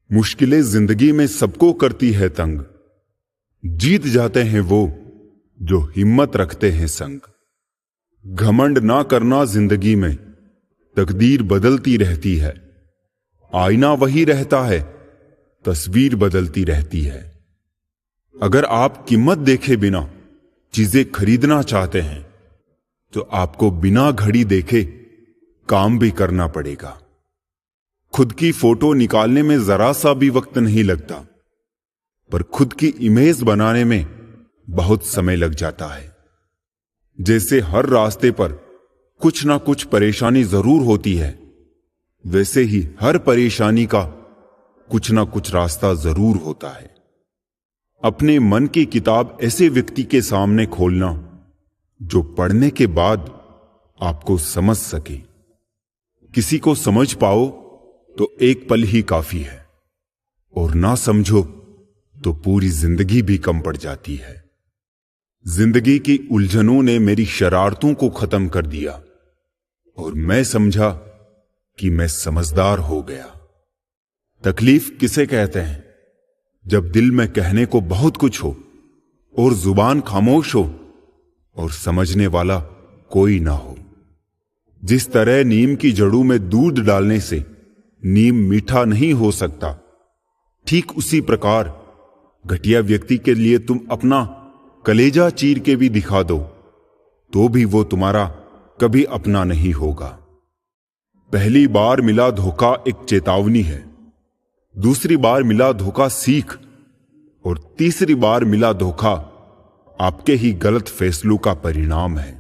मुश्किलें जिंदगी में सबको करती है तंग, जीत जाते हैं वो जो हिम्मत रखते हैं संग। घमंड ना करना जिंदगी में, तकदीर बदलती रहती है। आईना वही रहता है, तस्वीर बदलती रहती है। अगर आप कीमत देखे बिना चीजें खरीदना चाहते हैं तो आपको बिना घड़ी देखे काम भी करना पड़ेगा। खुद की फोटो निकालने में जरा सा भी वक्त नहीं लगता, पर खुद की इमेज बनाने में बहुत समय लग जाता है। जैसे हर रास्ते पर कुछ ना कुछ परेशानी जरूर होती है, वैसे ही हर परेशानी का कुछ ना कुछ रास्ता जरूर होता है। अपने मन की किताब ऐसे व्यक्ति के सामने खोलना जो पढ़ने के बाद आपको समझ सके। किसी को समझ पाओ तो एक पल ही काफी है, और ना समझो तो पूरी जिंदगी भी कम पड़ जाती है। जिंदगी की उलझनों ने मेरी शरारतों को खत्म कर दिया और मैं समझा कि मैं समझदार हो गया। तकलीफ किसे कहते हैं? जब दिल में कहने को बहुत कुछ हो और जुबान खामोश हो और समझने वाला कोई ना हो। जिस तरह नीम की जड़ों में दूध डालने से नीम मीठा नहीं हो सकता, ठीक उसी प्रकार घटिया व्यक्ति के लिए तुम अपना कलेजा चीर के भी दिखा दो तो भी वो तुम्हारा कभी अपना नहीं होगा। पहली बार मिला धोखा एक चेतावनी है, दूसरी बार मिला धोखा सीख, और तीसरी बार मिला धोखा आपके ही गलत फैसलों का परिणाम है।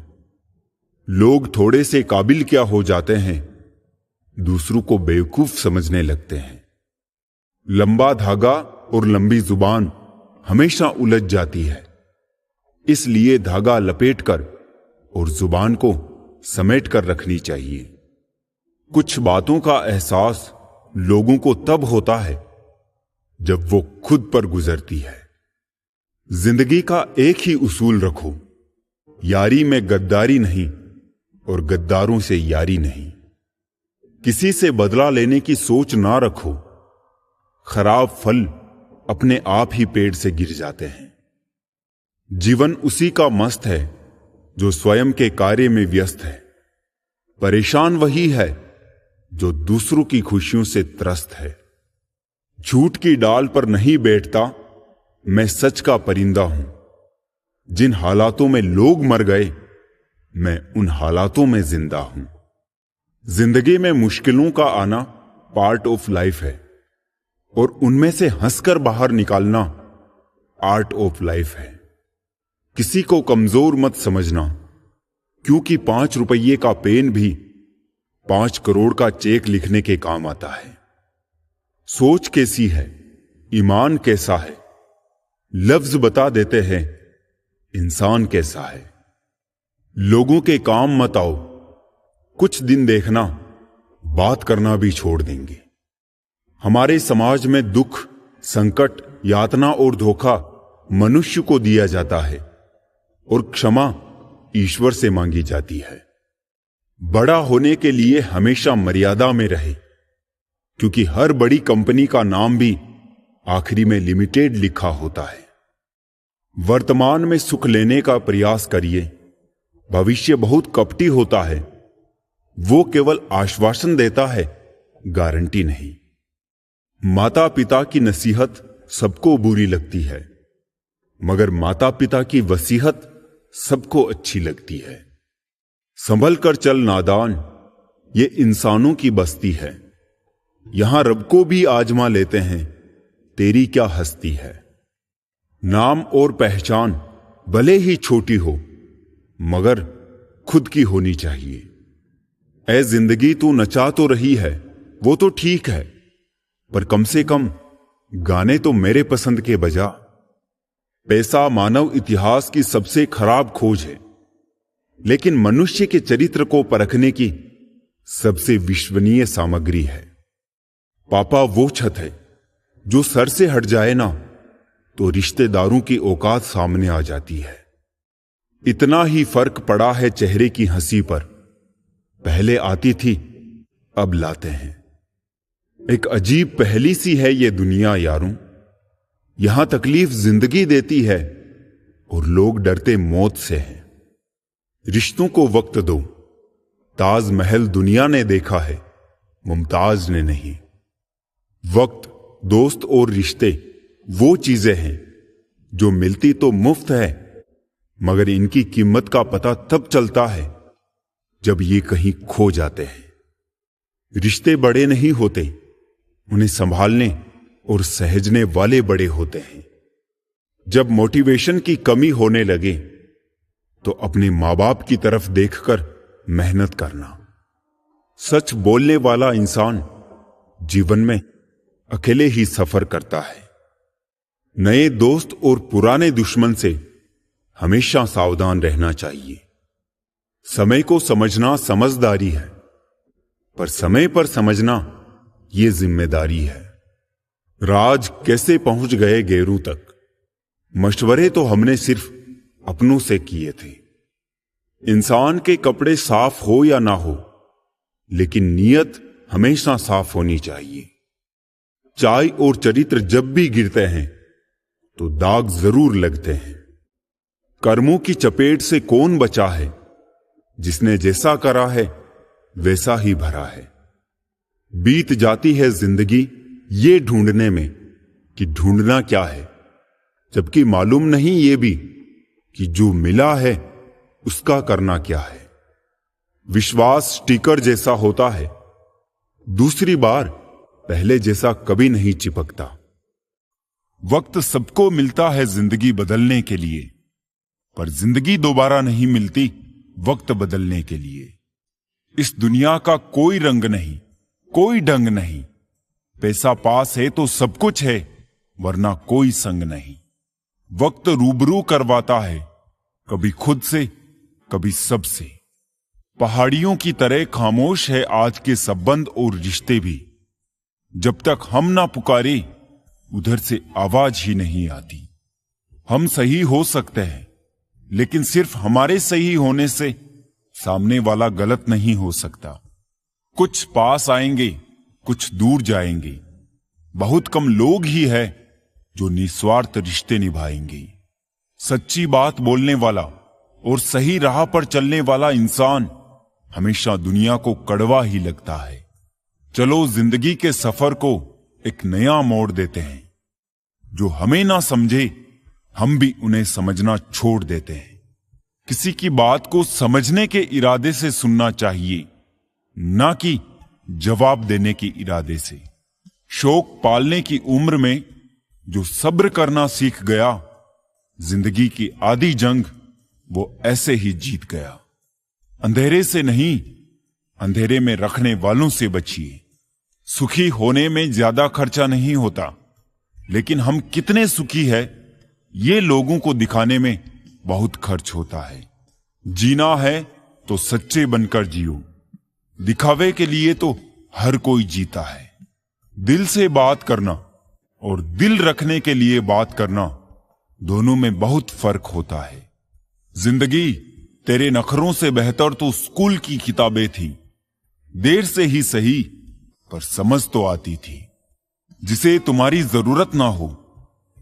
लोग थोड़े से काबिल क्या हो जाते हैं, दूसरों को बेवकूफ समझने लगते हैं। लंबा धागा और लंबी जुबान हमेशा उलझ जाती है, इसलिए धागा लपेटकर और जुबान को समेट कर रखनी चाहिए। कुछ बातों का एहसास लोगों को तब होता है जब वो खुद पर गुजरती है। जिंदगी का एक ही उसूल रखो, यारी में गद्दारी नहीं और गद्दारों से यारी नहीं। किसी से बदला लेने की सोच ना रखो, खराब फल अपने आप ही पेड़ से गिर जाते हैं। जीवन उसी का मस्त है जो स्वयं के कार्य में व्यस्त है। परेशान वही है जो दूसरों की खुशियों से त्रस्त है। झूठ की डाल पर नहीं बैठता, मैं सच का परिंदा हूं। जिन हालातों में लोग मर गए, मैं उन हालातों में जिंदा हूं। जिंदगी में मुश्किलों का आना पार्ट ऑफ लाइफ है, और उनमें से हंसकर बाहर निकालना आर्ट ऑफ लाइफ है। किसी को कमजोर मत समझना, क्योंकि 5 रुपये का पेन भी 5 करोड़ का चेक लिखने के काम आता है। सोच कैसी है, ईमान कैसा है, लफ्ज बता देते हैं इंसान कैसा है। लोगों के काम मत आओ, कुछ दिन देखना बात करना भी छोड़ देंगे। हमारे समाज में दुख, संकट, यातना और धोखा मनुष्य को दिया जाता है और क्षमा ईश्वर से मांगी जाती है। बड़ा होने के लिए हमेशा मर्यादा में रहे, क्योंकि हर बड़ी कंपनी का नाम भी आखिरी में लिमिटेड लिखा होता है। वर्तमान में सुख लेने का प्रयास करिए, भविष्य बहुत कपटी होता है। वो केवल आश्वासन देता है, गारंटी नहीं। माता पिता की नसीहत सबको बुरी लगती है, मगर माता पिता की वसीहत सबको अच्छी लगती है। संभल कर चल नादान, ये इंसानों की बस्ती है। यहां रब को भी आजमा लेते हैं, तेरी क्या हस्ती है। नाम और पहचान भले ही छोटी हो, मगर खुद की होनी चाहिए। ऐ जिंदगी तू नचा तो रही है, वो तो ठीक है, पर कम से कम गाने तो मेरे पसंद के बजा। पैसा मानव इतिहास की सबसे खराब खोज है, लेकिन मनुष्य के चरित्र को परखने की सबसे विश्वसनीय सामग्री है। पापा वो छत है जो सर से हट जाए ना तो रिश्तेदारों की औकात सामने आ जाती है। इतना ही फर्क पड़ा है चेहरे की हंसी पर, पहले आती थी अब लाते हैं। एक अजीब पहेली सी है ये दुनिया यारों। यहां तकलीफ जिंदगी देती है और लोग डरते मौत से हैं। रिश्तों को वक्त दो, ताजमहल दुनिया ने देखा है, मुमताज ने नहीं। वक्त, दोस्त और रिश्ते वो चीजें हैं जो मिलती तो मुफ्त है, मगर इनकी कीमत का पता तब चलता है जब ये कहीं खो जाते हैं। रिश्ते बड़े नहीं होते, उन्हें संभालने और सहेजने वाले बड़े होते हैं। जब मोटिवेशन की कमी होने लगे तो अपने मां बाप की तरफ देखकर मेहनत करना। सच बोलने वाला इंसान जीवन में अकेले ही सफर करता है। नए दोस्त और पुराने दुश्मन से हमेशा सावधान रहना चाहिए। समय को समझना समझदारी है, पर समय पर समझना यह जिम्मेदारी है। राज कैसे पहुंच गए गैरों तक, मशवरे तो हमने सिर्फ अपनों से किए थे। इंसान के कपड़े साफ हो या ना हो, लेकिन नीयत हमेशा साफ होनी चाहिए। चाय और चरित्र जब भी गिरते हैं तो दाग जरूर लगते हैं। कर्मों की चपेट से कौन बचा है, जिसने जैसा करा है वैसा ही भरा है। बीत जाती है जिंदगी ये ढूंढने में कि ढूंढना क्या है, जबकि मालूम नहीं ये भी कि जो मिला है उसका करना क्या है। विश्वास स्टिकर जैसा होता है, दूसरी बार पहले जैसा कभी नहीं चिपकता। वक्त सबको मिलता है जिंदगी बदलने के लिए, पर जिंदगी दोबारा नहीं मिलती वक्त बदलने के लिए। इस दुनिया का कोई रंग नहीं, कोई ढंग नहीं। पैसा पास है तो सब कुछ है, वरना कोई संग नहीं। वक्त रूबरू करवाता है, कभी खुद से कभी सबसे। पहाड़ियों की तरह खामोश है आज के संबंध और रिश्ते भी। जब तक हम ना पुकारे उधर से आवाज ही नहीं आती। हम सही हो सकते हैं, लेकिन सिर्फ हमारे सही होने से सामने वाला गलत नहीं हो सकता। कुछ पास आएंगे, कुछ दूर जाएंगे। बहुत कम लोग ही है जो निस्वार्थ रिश्ते निभाएंगे। सच्ची बात बोलने वाला और सही राह पर चलने वाला इंसान हमेशा दुनिया को कड़वा ही लगता है। चलो जिंदगी के सफर को एक नया मोड़ देते हैं। जो हमें ना समझे हम भी उन्हें समझना छोड़ देते हैं। किसी की बात को समझने के इरादे से सुनना चाहिए, ना कि जवाब देने के इरादे से। शौक पालने की उम्र में जो सब्र करना सीख गया, जिंदगी की आधी जंग वो ऐसे ही जीत गया। अंधेरे से नहीं, अंधेरे में रखने वालों से बचिए। सुखी होने में ज्यादा खर्चा नहीं होता, लेकिन हम कितने सुखी है ये लोगों को दिखाने में बहुत खर्च होता है। जीना है तो सच्चे बनकर जियो, दिखावे के लिए तो हर कोई जीता है। दिल से बात करना और दिल रखने के लिए बात करना, दोनों में बहुत फर्क होता है। जिंदगी तेरे नखरों से बेहतर तो स्कूल की किताबें थी। देर से ही सही, पर समझ तो आती थी। जिसे तुम्हारी जरूरत ना हो,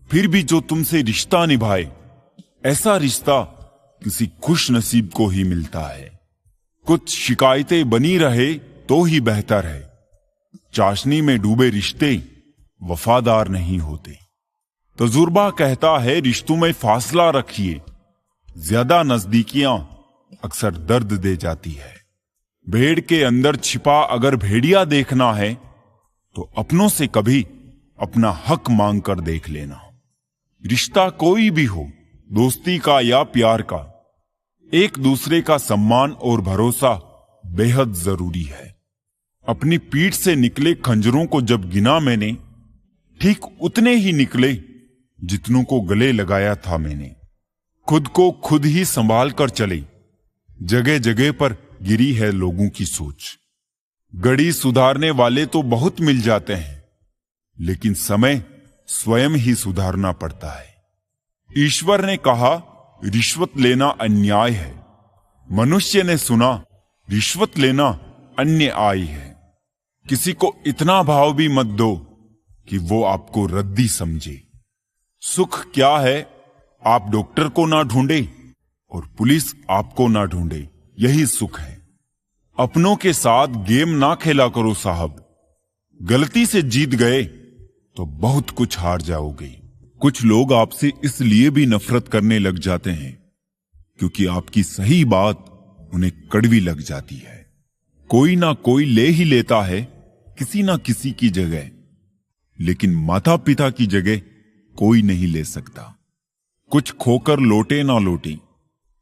फिर भी जो तुमसे रिश्ता निभाए, ऐसा रिश्ता किसी खुश नसीब को ही मिलता है। कुछ शिकायतें बनी रहे तो ही बेहतर है। चाशनी में डूबे रिश्ते वफादार नहीं होते। तजुर्बा कहता है रिश्तों में फासला रखिए, ज्यादा नजदीकियां अक्सर दर्द दे जाती है। भेड़ के अंदर छिपा अगर भेड़िया देखना है तो अपनों से कभी अपना हक मांग कर देख लेना। रिश्ता कोई भी हो, दोस्ती का या प्यार का, एक दूसरे का सम्मान और भरोसा बेहद जरूरी है। अपनी पीठ से निकले खंजरों को जब गिना मैंने, ठीक उतने ही निकले जितनों को गले लगाया था मैंने। खुद को खुद ही संभाल कर चले, जगह जगह पर गिरी है लोगों की सोच। गड़ी सुधारने वाले तो बहुत मिल जाते हैं, लेकिन समय स्वयं ही सुधारना पड़ता है। ईश्वर ने कहा रिश्वत लेना अन्याय है। मनुष्य ने सुना रिश्वत लेना अन्याय है। किसी को इतना भाव भी मत दो कि वो आपको रद्दी समझे। सुख क्या है, आप डॉक्टर को ना ढूंढे और पुलिस आपको ना ढूंढे, यही सुख है। अपनों के साथ गेम ना खेला करो साहब। गलती से जीत गए तो बहुत कुछ हार जाओगे। कुछ लोग आपसे इसलिए भी नफरत करने लग जाते हैं क्योंकि आपकी सही बात उन्हें कड़वी लग जाती है। कोई ना कोई ले ही लेता है किसी ना किसी की जगह, लेकिन माता पिता की जगह कोई नहीं ले सकता। कुछ खोकर लौटे ना लौटे,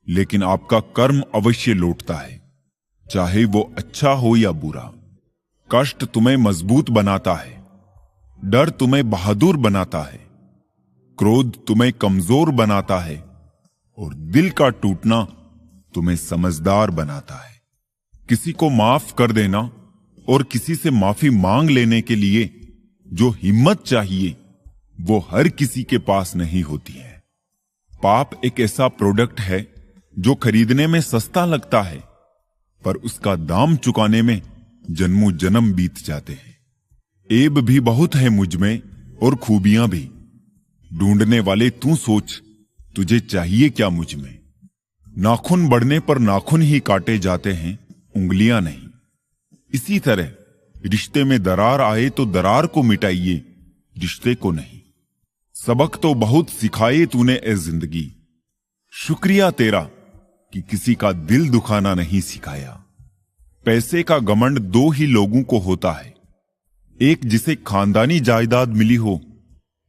लेकिन आपका कर्म अवश्य लौटता है, चाहे वो अच्छा हो या बुरा। कष्ट तुम्हें मजबूत बनाता है, डर तुम्हें बहादुर बनाता है, क्रोध तुम्हें कमजोर बनाता है और दिल का टूटना तुम्हें समझदार बनाता है। किसी को माफ कर देना और किसी से माफी मांग लेने के लिए जो हिम्मत चाहिए वो हर किसी के पास नहीं होती है। पाप एक ऐसा प्रोडक्ट है जो खरीदने में सस्ता लगता है, पर उसका दाम चुकाने में जन्मों जन्म बीत जाते हैं। ऐब भी बहुत है मुझ में और खूबियां भी। ढूंढने वाले तू सोच, तुझे चाहिए क्या मुझ में। नाखून बढ़ने पर नाखून ही काटे जाते हैं, उंगलियां नहीं। इसी तरह रिश्ते में दरार आए तो दरार को मिटाइए, रिश्ते को नहीं। सबक तो बहुत सिखाए तूने ए जिंदगी, शुक्रिया तेरा कि किसी का दिल दुखाना नहीं सिखाया। पैसे का घमंड दो ही लोगों को होता है, एक जिसे खानदानी जायदाद मिली हो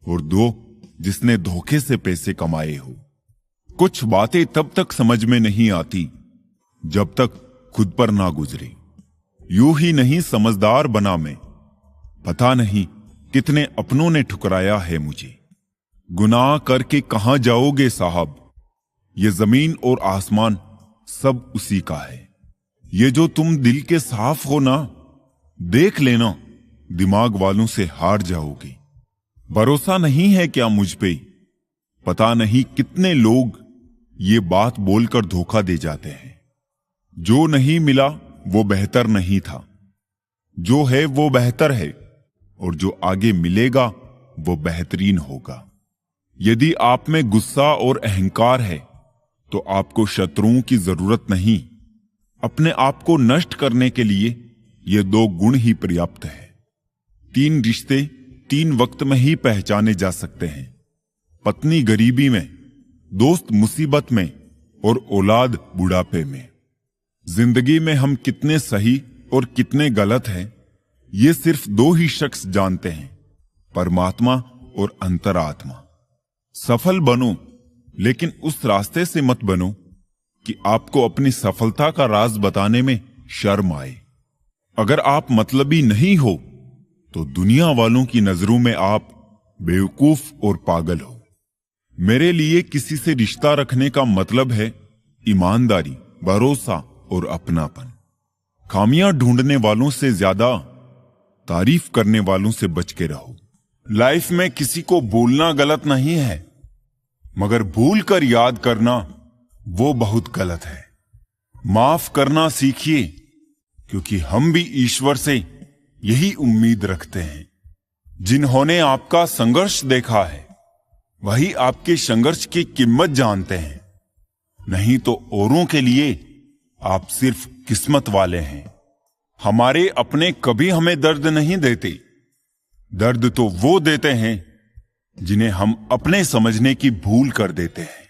और दो जिसने धोखे से पैसे कमाए हो। कुछ बातें तब तक समझ में नहीं आती जब तक खुद पर ना गुजरे। यूं ही नहीं समझदार बना मैं, पता नहीं कितने अपनों ने ठुकराया है मुझे। गुनाह करके कहां जाओगे साहब, ये जमीन और आसमान सब उसी का है। ये जो तुम दिल के साफ हो ना, देख लेना दिमाग वालों से हार जाओगे। भरोसा नहीं है क्या मुझ पे? पता नहीं कितने लोग ये बात बोलकर धोखा दे जाते हैं। जो नहीं मिला वो बेहतर नहीं था, जो है वो बेहतर है और जो आगे मिलेगा वो बेहतरीन होगा। यदि आप में गुस्सा और अहंकार है तो आपको शत्रुओं की जरूरत नहीं। अपने आप को नष्ट करने के लिए ये दो गुण ही पर्याप्त है। 3 रिश्ते 3 वक्त में ही पहचाने जा सकते हैं, पत्नी गरीबी में, दोस्त मुसीबत में और औलाद बुढ़ापे में। जिंदगी में हम कितने सही और कितने गलत हैं, ये सिर्फ 2 ही शख्स जानते हैं, परमात्मा और अंतरात्मा। सफल बनो, लेकिन उस रास्ते से मत बनो कि आपको अपनी सफलता का राज बताने में शर्म आए। अगर आप मतलबी नहीं हो तो दुनिया वालों की नजरों में आप बेवकूफ और पागल हो। मेरे लिए किसी से रिश्ता रखने का मतलब है ईमानदारी, भरोसा और अपनापन। खामियां ढूंढने वालों से ज्यादा तारीफ करने वालों से बच के रहो। लाइफ में किसी को भूलना गलत नहीं है, मगर भूल कर याद करना वो बहुत गलत है। माफ करना सीखिए, क्योंकि हम भी ईश्वर से यही उम्मीद रखते हैं। जिन्होंने आपका संघर्ष देखा है वही आपके संघर्ष की कीमत जानते हैं, नहीं तो औरों के लिए आप सिर्फ किस्मत वाले हैं। हमारे अपने कभी हमें दर्द नहीं देते, दर्द तो वो देते हैं जिन्हें हम अपने समझने की भूल कर देते हैं।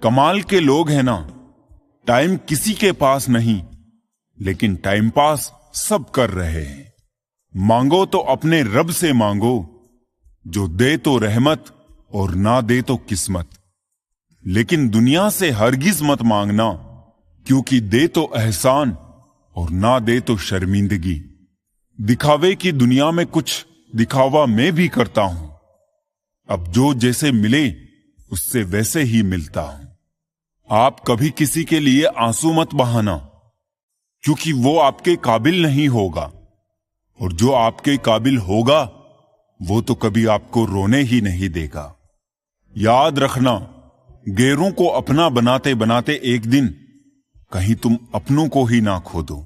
कमाल के लोग हैं ना, टाइम किसी के पास नहीं, लेकिन टाइम पास सब कर रहे हैं। मांगो तो अपने रब से मांगो, जो दे तो रहमत और ना दे तो किस्मत। लेकिन दुनिया से हरगिज मत मांगना, क्योंकि दे तो एहसान और ना दे तो शर्मिंदगी। दिखावे की दुनिया में कुछ दिखावा मैं भी करता हूं, अब जो जैसे मिले उससे वैसे ही मिलता हूं। आप कभी किसी के लिए आंसू मत बहाना, क्योंकि वो आपके काबिल नहीं होगा, और जो आपके काबिल होगा वो तो कभी आपको रोने ही नहीं देगा। याद रखना, गैरों को अपना बनाते बनाते एक दिन कहीं तुम अपनों को ही ना खो दो।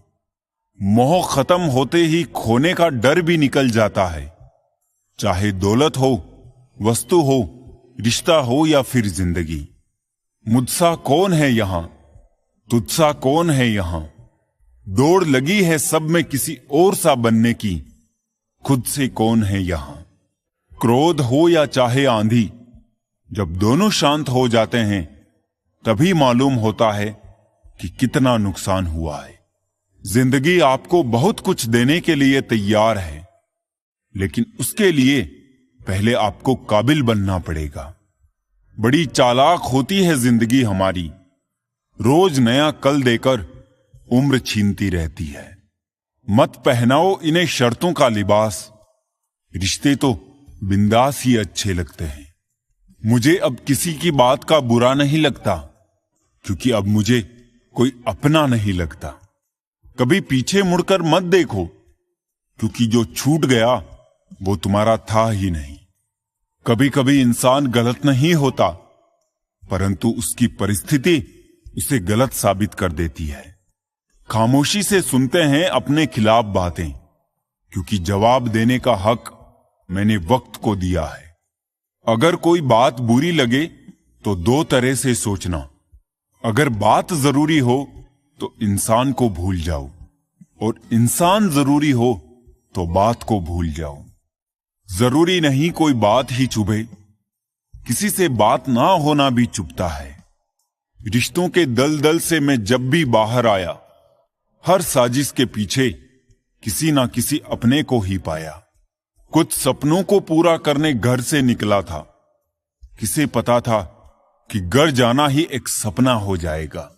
मोह खत्म होते ही खोने का डर भी निकल जाता है। चाहे दौलत हो, वस्तु हो, रिश्ता हो या फिर जिंदगी। मुझसा कौन है यहां, तुझसा कौन है यहां। दौड़ लगी है सब में किसी और सा बनने की, खुद से कौन है यहां। क्रोध हो या चाहे आंधी, जब दोनों शांत हो जाते हैं तभी मालूम होता है कि कितना नुकसान हुआ है। जिंदगी आपको बहुत कुछ देने के लिए तैयार है, लेकिन उसके लिए पहले आपको काबिल बनना पड़ेगा। बड़ी चालाक होती है जिंदगी हमारी, रोज नया कल देकर उम्र छीनती रहती है। मत पहनाओ इन्हें शर्तों का लिबास, रिश्ते तो बिंदास ही अच्छे लगते हैं। मुझे अब किसी की बात का बुरा नहीं लगता, क्योंकि अब मुझे कोई अपना नहीं लगता। कभी पीछे मुड़कर मत देखो, क्योंकि जो छूट गया वो तुम्हारा था ही नहीं। कभी कभी इंसान गलत नहीं होता, परंतु उसकी परिस्थिति उसे गलत साबित कर देती है। खामोशी से सुनते हैं अपने खिलाफ बातें, क्योंकि जवाब देने का हक मैंने वक्त को दिया है। अगर कोई बात बुरी लगे तो दो तरह से सोचना। अगर बात जरूरी हो तो इंसान को भूल जाओ, और इंसान जरूरी हो तो बात को भूल जाओ। जरूरी नहीं कोई बात ही चुभे, किसी से बात ना होना भी चुभता है। रिश्तों के दलदल से मैं जब भी बाहर आया, हर साजिश के पीछे किसी ना किसी अपने को ही पाया। कुछ सपनों को पूरा करने घर से निकला था, किसे पता था कि घर जाना ही एक सपना हो जाएगा।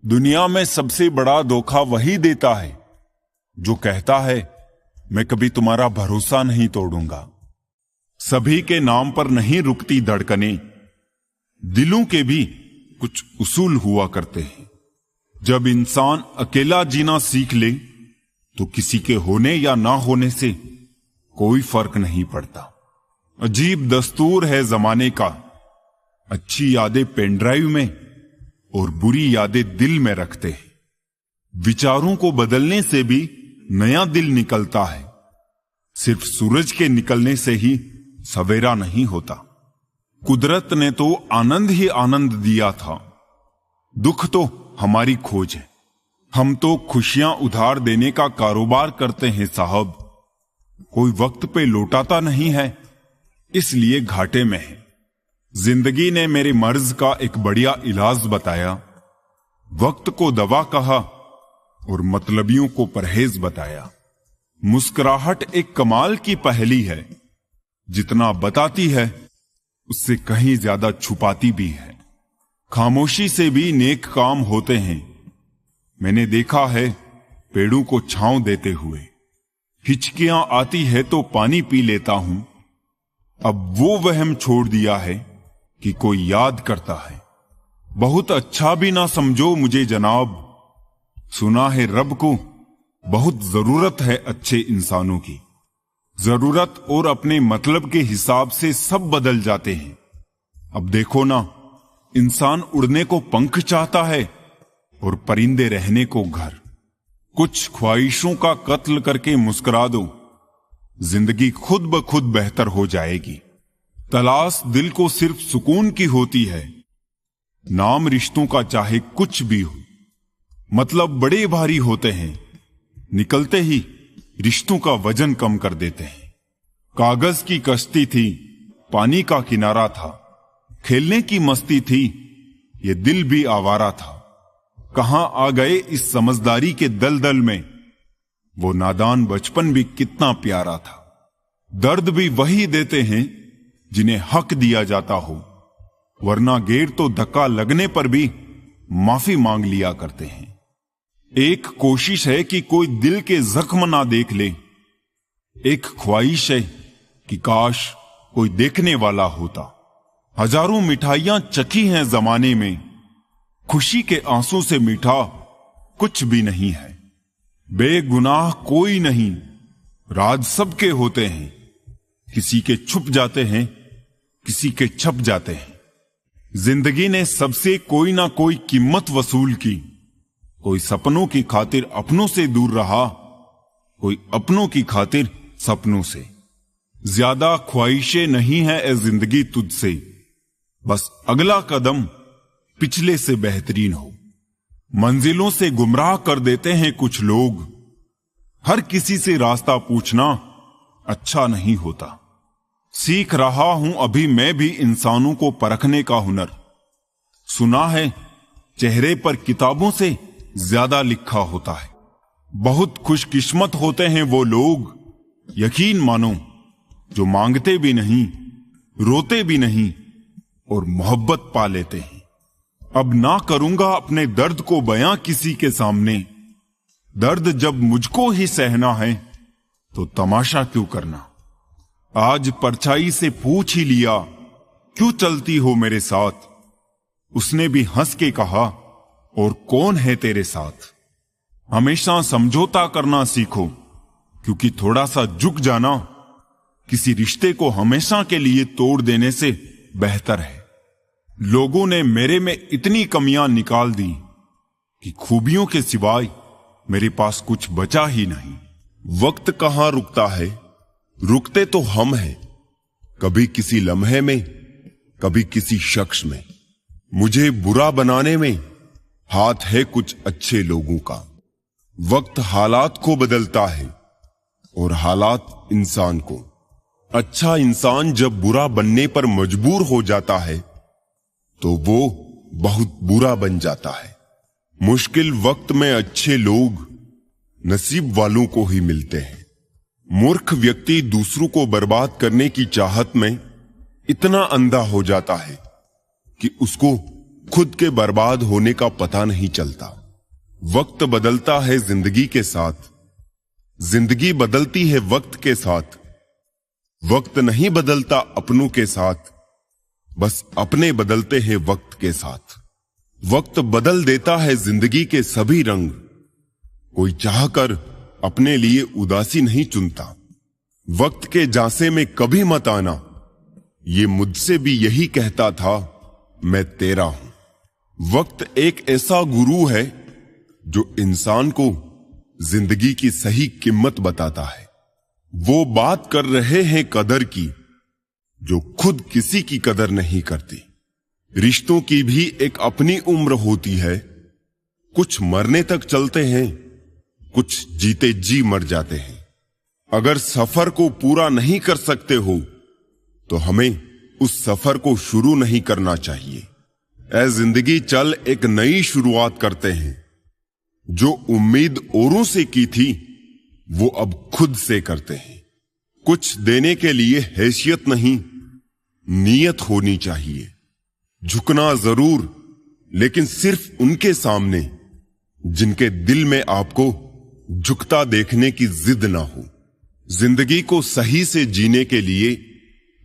दुनिया में सबसे बड़ा धोखा वही देता है जो कहता है मैं कभी तुम्हारा भरोसा नहीं तोड़ूंगा। सभी के नाम पर नहीं रुकती धड़कनें, दिलों के भी कुछ उसूल हुआ करते हैं। जब इंसान अकेला जीना सीख ले तो किसी के होने या ना होने से कोई फर्क नहीं पड़ता। अजीब दस्तूर है जमाने का, अच्छी यादें पेनड्राइव में और बुरी यादें दिल में रखते हैं। विचारों को बदलने से भी नया दिल निकलता है। सिर्फ सूरज के निकलने से ही सवेरा नहीं होता। कुदरत ने तो आनंद ही आनंद दिया था, दुख तो हमारी खोज है। हम तो खुशियां उधार देने का कारोबार करते हैं साहब। कोई वक्त पे लौटाता नहीं है, इसलिए घाटे में है। जिंदगी ने मेरे मर्ज का एक बढ़िया इलाज बताया। वक्त को दवा कहा और मतलबियों को परहेज बताया। मुस्कुराहट एक कमाल की पहेली है, जितना बताती है उससे कहीं ज्यादा छुपाती भी है। खामोशी से भी नेक काम होते हैं। मैंने देखा है पेड़ों को छांव देते हुए। हिचकियां आती है तो पानी पी लेता हूं। अब वो वहम छोड़ दिया है कि कोई याद करता है। बहुत अच्छा भी ना समझो मुझे जनाब, सुना है रब को बहुत जरूरत है अच्छे इंसानों की। जरूरत और अपने मतलब के हिसाब से सब बदल जाते हैं। अब देखो ना, इंसान उड़ने को पंख चाहता है और परिंदे रहने को घर। कुछ ख्वाहिशों का कत्ल करके मुस्कुरा दो, जिंदगी खुद ब खुद बेहतर हो जाएगी। तलाश दिल को सिर्फ सुकून की होती है। नाम रिश्तों का चाहे कुछ भी हो, मतलब बड़े भारी होते हैं, निकलते ही रिश्तों का वजन कम कर देते हैं। कागज की कश्ती थी, पानी का किनारा था। खेलने की मस्ती थी, ये दिल भी आवारा था। कहां आ गए इस समझदारी के दलदल में, वो नादान बचपन भी कितना प्यारा था। दर्द भी वही देते हैं जिन्हें हक दिया जाता हो, वरना गैर तो धक्का लगने पर भी माफी मांग लिया करते हैं। एक कोशिश है कि कोई दिल के जख्म ना देख ले। एक ख्वाहिश है कि काश कोई देखने वाला होता। हजारों मिठाइयां चखी हैं जमाने में, खुशी के आंसू से मीठा कुछ भी नहीं है। बेगुनाह कोई नहीं, राज सबके होते हैं। किसी के छुप जाते हैं, किसी के छप जाते हैं। जिंदगी ने सबसे कोई ना कोई कीमत वसूल की। कोई सपनों की खातिर अपनों से दूर रहा, कोई अपनों की खातिर सपनों से। ज्यादा ख्वाहिशें नहीं है ए जिंदगी तुझसे, बस अगला कदम पिछले से बेहतरीन हो। मंजिलों से गुमराह कर देते हैं कुछ लोग, हर किसी से रास्ता पूछना अच्छा नहीं होता। सीख रहा हूं अभी मैं भी इंसानों को परखने का हुनर। सुना है चेहरे पर किताबों से ज्यादा लिखा होता है। बहुत खुशकिस्मत होते हैं वो लोग, यकीन मानो, जो मांगते भी नहीं, रोते भी नहीं और मोहब्बत पा लेते हैं। अब ना करूंगा अपने दर्द को बयां किसी के सामने। दर्द जब मुझको ही सहना है तो तमाशा क्यों करना। आज परछाई से पूछ ही लिया, क्यों चलती हो मेरे साथ। उसने भी हंस के कहा, और कौन है तेरे साथ। हमेशा समझौता करना सीखो, क्योंकि थोड़ा सा झुक जाना किसी रिश्ते को हमेशा के लिए तोड़ देने से बेहतर है। लोगों ने मेरे में इतनी कमियां निकाल दी कि खूबियों के सिवाय मेरे पास कुछ बचा ही नहीं। वक्त कहां रुकता है, रुकते तो हम हैं, कभी किसी लम्हे में, कभी किसी शख्स में। मुझे बुरा बनाने में हाथ है कुछ अच्छे लोगों का। वक्त हालात को बदलता है और हालात इंसान को। अच्छा इंसान जब बुरा बनने पर मजबूर हो जाता है तो वो बहुत बुरा बन जाता है। मुश्किल वक्त में अच्छे लोग नसीब वालों को ही मिलते हैं। मूर्ख व्यक्ति दूसरों को बर्बाद करने की चाहत में इतना अंधा हो जाता है कि उसको खुद के बर्बाद होने का पता नहीं चलता। वक्त बदलता है जिंदगी के साथ, जिंदगी बदलती है वक्त के साथ। वक्त नहीं बदलता अपनों के साथ, बस अपने बदलते हैं वक्त के साथ। वक्त बदल देता है जिंदगी के सभी रंग। कोई चाहकर अपने लिए उदासी नहीं चुनता। वक्त के जासे में कभी मत आना, ये मुझसे भी यही कहता था, मैं तेरा हूं। वक्त एक ऐसा गुरु है जो इंसान को जिंदगी की सही कीमत बताता है। वो बात कर रहे हैं कदर की, जो खुद किसी की कदर नहीं करती। रिश्तों की भी एक अपनी उम्र होती है। कुछ मरने तक चलते हैं, कुछ जीते जी मर जाते हैं। अगर सफर को पूरा नहीं कर सकते हो तो हमें उस सफर को शुरू नहीं करना चाहिए। ऐ जिंदगी चल एक नई शुरुआत करते हैं। जो उम्मीद औरों से की थी वो अब खुद से करते हैं। कुछ देने के लिए हैसियत नहीं, नीयत होनी चाहिए। झुकना जरूर, लेकिन सिर्फ उनके सामने जिनके दिल में आपको झुकता देखने की जिद ना हो। जिंदगी को सही से जीने के लिए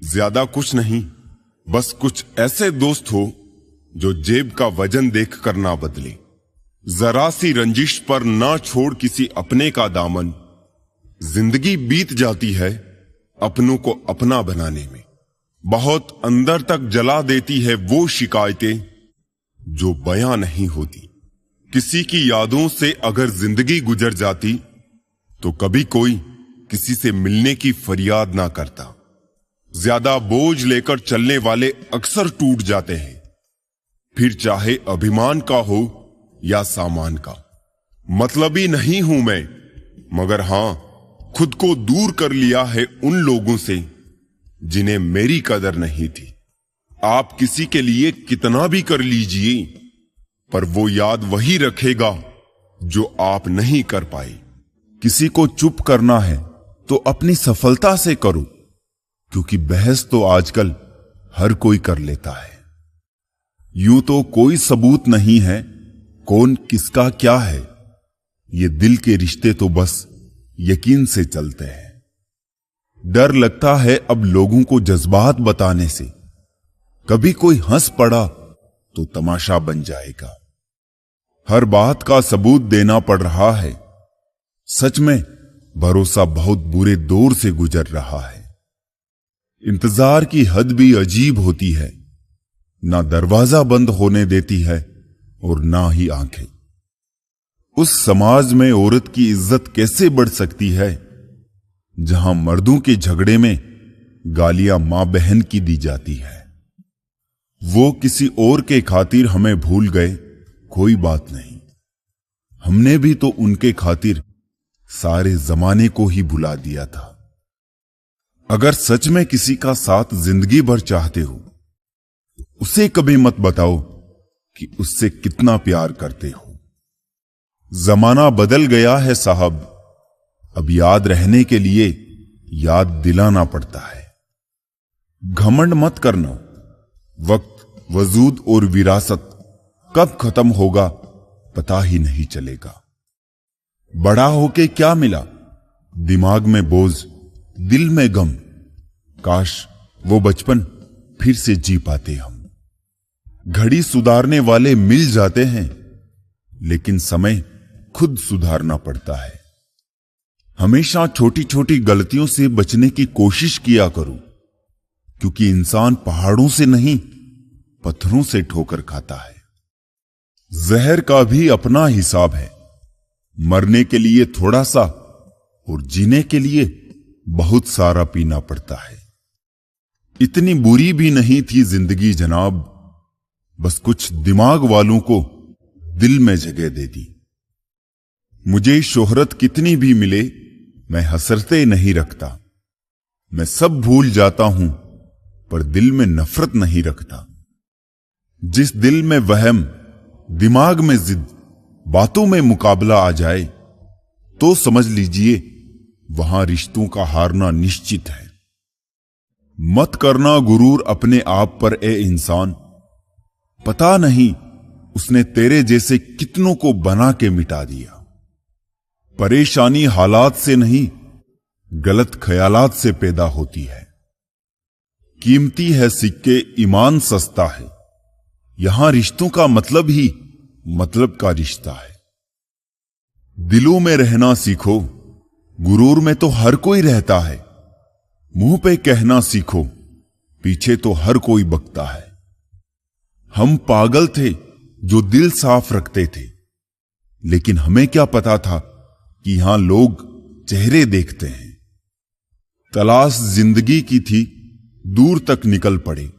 ज्यादा कुछ नहीं, बस कुछ ऐसे दोस्त हो जो जेब का वजन देख कर ना बदले। जरा सी रंजिश पर ना छोड़ किसी अपने का दामन। जिंदगी बीत जाती है अपनों को अपना बनाने में। बहुत अंदर तक जला देती है वो शिकायतें जो बयां नहीं होती। किसी की यादों से अगर जिंदगी गुजर जाती तो कभी कोई किसी से मिलने की फरियाद ना करता। ज्यादा बोझ लेकर चलने वाले अक्सर टूट जाते हैं, फिर चाहे अभिमान का हो या सामान का। मतलबी नहीं हूं मैं, मगर हां, खुद को दूर कर लिया है उन लोगों से जिन्हें मेरी कदर नहीं थी। आप किसी के लिए कितना भी कर लीजिए, पर वो याद वही रखेगा जो आप नहीं कर पाए। किसी को चुप करना है तो अपनी सफलता से करो, क्योंकि बहस तो आजकल हर कोई कर लेता है। यूं तो कोई सबूत नहीं है कौन किसका क्या है। ये दिल के रिश्ते तो बस यकीन से चलते हैं। डर लगता है अब लोगों को जज्बात बताने से। कभी कोई हंस पड़ा तो तमाशा बन जाएगा। हर बात का सबूत देना पड़ रहा है। सच में भरोसा बहुत बुरे दौर से गुजर रहा है। इंतजार की हद भी अजीब होती है, ना दरवाजा बंद होने देती है और ना ही आंखें। उस समाज में औरत की इज्जत कैसे बढ़ सकती है जहां मर्दों के झगड़े में गालियां मां बहन की दी जाती है। वो किसी और के खातिर हमें भूल गए, कोई बात नहीं, हमने भी तो उनके खातिर सारे जमाने को ही भुला दिया था। अगर सच में किसी का साथ जिंदगी भर चाहते हो, उसे कभी मत बताओ कि उससे कितना प्यार करते हो। जमाना बदल गया है साहब, अब याद रहने के लिए याद दिलाना पड़ता है। घमंड मत करना, वक्त, वजूद और विरासत कब खत्म होगा पता ही नहीं चलेगा। बड़ा होके क्या मिला? दिमाग में बोझ, दिल में गम। काश वो बचपन फिर से जी पाते हम। घड़ी सुधारने वाले मिल जाते हैं, लेकिन समय खुद सुधारना पड़ता है। हमेशा छोटी छोटी गलतियों से बचने की कोशिश किया करो, क्योंकि इंसान पहाड़ों से नहीं पत्थरों से ठोकर खाता है। जहर का भी अपना हिसाब है। मरने के लिए थोड़ा सा और जीने के लिए बहुत सारा पीना पड़ता है। इतनी बुरी भी नहीं थी जिंदगी जनाब, बस कुछ दिमाग वालों को दिल में जगह दे दी। मुझे शोहरत कितनी भी मिले, मैं हसरते नहीं रखता। मैं सब भूल जाता हूं, पर दिल में नफरत नहीं रखता। जिस दिल में वहम, दिमाग में जिद, बातों में मुकाबला आ जाए, तो समझ लीजिए वहां रिश्तों का हारना निश्चित है। मत करना गुरूर अपने आप पर ए इंसान। पता नहीं उसने तेरे जैसे कितनों को बना के मिटा दिया। परेशानी हालात से नहीं, गलत ख्यालात से पैदा होती है। कीमती है सिक्के, ईमान सस्ता है। यहां रिश्तों का मतलब ही मतलब का रिश्ता है। दिलों में रहना सीखो, गुरूर में तो हर कोई रहता है। मुंह पे कहना सीखो, पीछे तो हर कोई बकता है। हम पागल थे जो दिल साफ रखते थे, लेकिन हमें क्या पता था कि यहां लोग चेहरे देखते हैं। तलाश जिंदगी की थी, दूर तक निकल पड़े।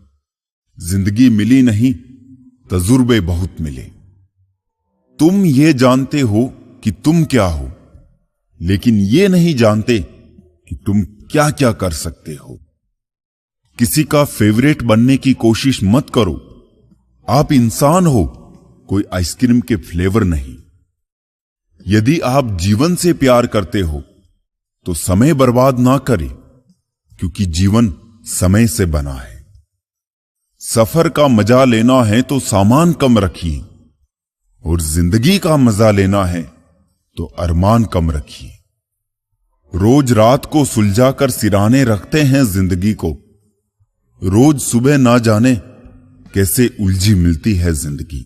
जिंदगी मिली नहीं, तजुर्बे बहुत मिले। तुम ये जानते हो कि तुम क्या हो, लेकिन ये नहीं जानते कि तुम क्या क्या कर सकते हो। किसी का फेवरेट बनने की कोशिश मत करो। आप इंसान हो, कोई आइसक्रीम के फ्लेवर नहीं। यदि आप जीवन से प्यार करते हो तो समय बर्बाद ना करें, क्योंकि जीवन समय से बना है। सफर का मजा लेना है तो सामान कम रखिए, और जिंदगी का मजा लेना है तो अरमान कम रखिए। रोज रात को सुलझाकर सिराने रखते हैं जिंदगी को। रोज सुबह ना जाने कैसे उलझी मिलती है जिंदगी।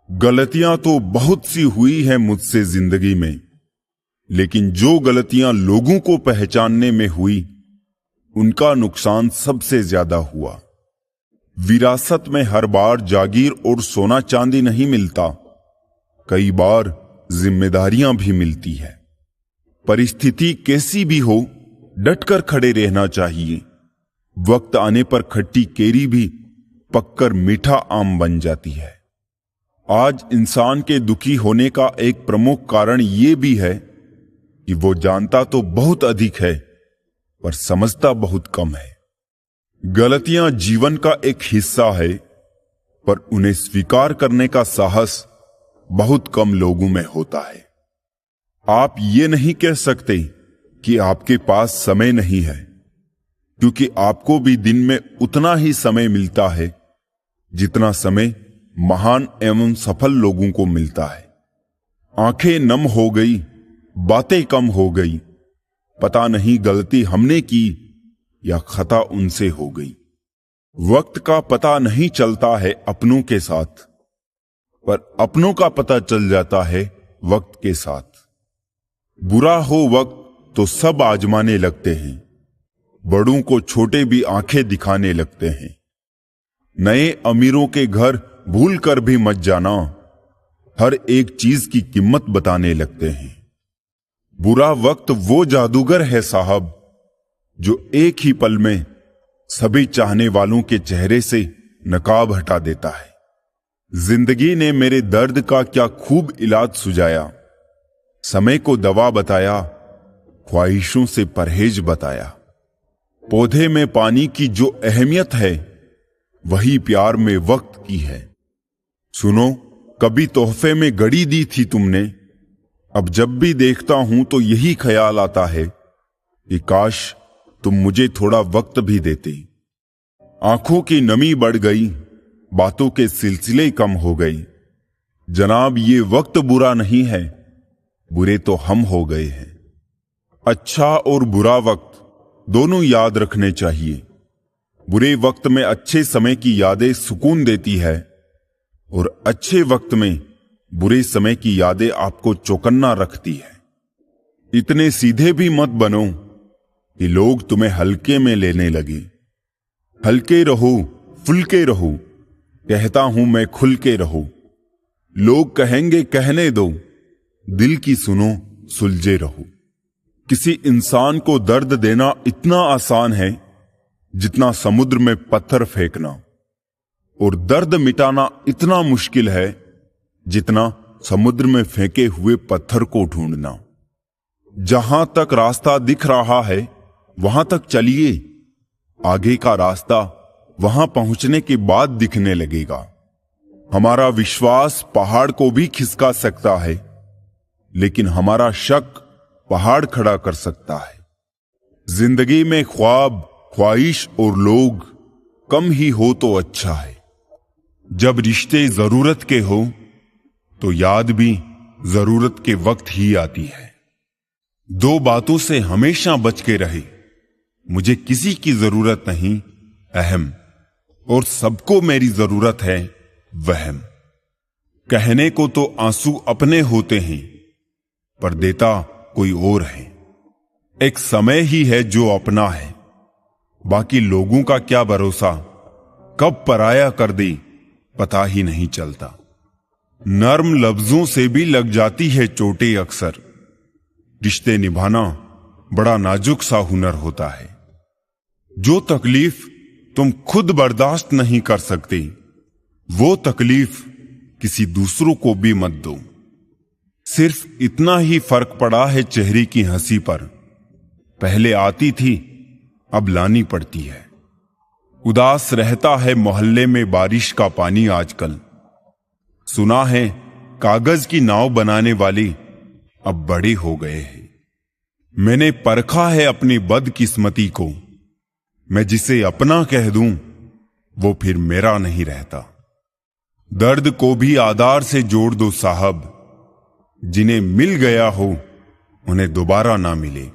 गलतियां तो बहुत सी हुई है मुझसे जिंदगी में, लेकिन जो गलतियां लोगों को पहचानने में हुई, उनका नुकसान सबसे ज्यादा हुआ। विरासत में हर बार जागीर और सोना चांदी नहीं मिलता, कई बार जिम्मेदारियां भी मिलती है। परिस्थिति कैसी भी हो, डटकर खड़े रहना चाहिए। वक्त आने पर खट्टी केरी भी पककर मीठा आम बन जाती है। आज इंसान के दुखी होने का एक प्रमुख कारण यह भी है कि वो जानता तो बहुत अधिक है, पर समझता बहुत कम है। गलतियां जीवन का एक हिस्सा है, पर उन्हें स्वीकार करने का साहस बहुत कम लोगों में होता है। आप ये नहीं कह सकते कि आपके पास समय नहीं है, क्योंकि आपको भी दिन में उतना ही समय मिलता है जितना समय महान एवं सफल लोगों को मिलता है। आंखें नम हो गई, बातें कम हो गई, पता नहीं गलती हमने की या खता उनसे हो गई। वक्त का पता नहीं चलता है अपनों के साथ, पर अपनों का पता चल जाता है वक्त के साथ। बुरा हो वक्त तो सब आजमाने लगते हैं, बड़ों को छोटे भी आंखें दिखाने लगते हैं। नए अमीरों के घर भूल कर भी मत जाना, हर एक चीज की कीमत बताने लगते हैं। बुरा वक्त वो जादूगर है साहब, जो एक ही पल में सभी चाहने वालों के चेहरे से नकाब हटा देता है। जिंदगी ने मेरे दर्द का क्या खूब इलाज सुझाया, समय को दवा बताया, ख्वाहिशों से परहेज बताया। पौधे में पानी की जो अहमियत है, वही प्यार में वक्त की है। सुनो, कभी तोहफे में घड़ी दी थी तुमने, अब जब भी देखता हूं तो यही ख्याल आता है कि काश तुम मुझे थोड़ा वक्त भी देते। आंखों की नमी बढ़ गई, बातों के सिलसिले कम हो गई। जनाब, ये वक्त बुरा नहीं है, बुरे तो हम हो गए हैं। अच्छा और बुरा वक्त दोनों याद रखने चाहिए। बुरे वक्त में अच्छे समय की यादें सुकून देती है, और अच्छे वक्त में बुरे समय की यादें आपको चौकन्ना रखती है। इतने सीधे भी मत बनो कि लोग तुम्हें हल्के में लेने लगे। हल्के रहो, फुल्के रहो, कहता हूं मैं खुल के रहो। लोग कहेंगे कहने दो, दिल की सुनो, सुलझे रहो। किसी इंसान को दर्द देना इतना आसान है जितना समुद्र में पत्थर फेंकना, और दर्द मिटाना इतना मुश्किल है जितना समुद्र में फेंके हुए पत्थर को ढूंढना। जहां तक रास्ता दिख रहा है वहां तक चलिए, आगे का रास्ता वहां पहुंचने के बाद दिखने लगेगा। हमारा विश्वास पहाड़ को भी खिसका सकता है, लेकिन हमारा शक पहाड़ खड़ा कर सकता है। जिंदगी में ख्वाब, ख्वाहिश और लोग कम ही हो तो अच्छा है। जब रिश्ते जरूरत के हो तो याद भी जरूरत के वक्त ही आती है। दो बातों से हमेशा बच के रहे, मुझे किसी की जरूरत नहीं अहम, और सबको मेरी जरूरत है वहम। कहने को तो आंसू अपने होते हैं, पर देता कोई और है। एक समय ही है जो अपना है, बाकी लोगों का क्या भरोसा, कब पराया कर दे पता ही नहीं चलता। नर्म लफ्जों से भी लग जाती है चोटें अक्सर। रिश्ते निभाना बड़ा नाजुक सा हुनर होता है। जो तकलीफ तुम खुद बर्दाश्त नहीं कर सकते, वो तकलीफ किसी दूसरों को भी मत दो। सिर्फ इतना ही फर्क पड़ा है चेहरे की हंसी पर, पहले आती थी अब लानी पड़ती है। उदास रहता है मोहल्ले में बारिश का पानी आजकल। सुना है कागज की नाव बनाने वाले अब बड़े हो गए हैं। मैंने परखा है अपनी बदकिस्मती को, मैं जिसे अपना कह दूं वो फिर मेरा नहीं रहता। दर्द को भी आधार से जोड़ दो साहब, जिन्हें मिल गया हो उन्हें दोबारा ना मिले।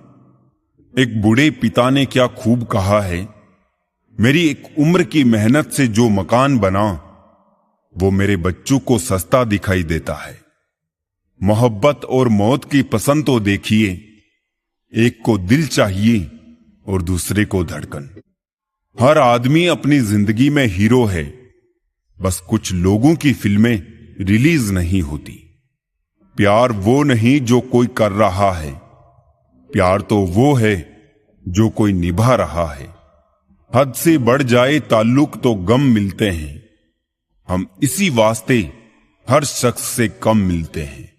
एक बूढ़े पिता ने क्या खूब कहा है, मेरी एक उम्र की मेहनत से जो मकान बना वो मेरे बच्चों को सस्ता दिखाई देता है। मोहब्बत और मौत की पसंद तो देखिए, एक को दिल चाहिए और दूसरे को धड़कन। हर आदमी अपनी जिंदगी में हीरो है, बस कुछ लोगों की फिल्में रिलीज नहीं होती। प्यार वो नहीं जो कोई कर रहा है, प्यार तो वो है जो कोई निभा रहा है। हद से बढ़ जाए ताल्लुक तो गम मिलते हैं, हम इसी वास्ते हर शख्स से कम मिलते हैं।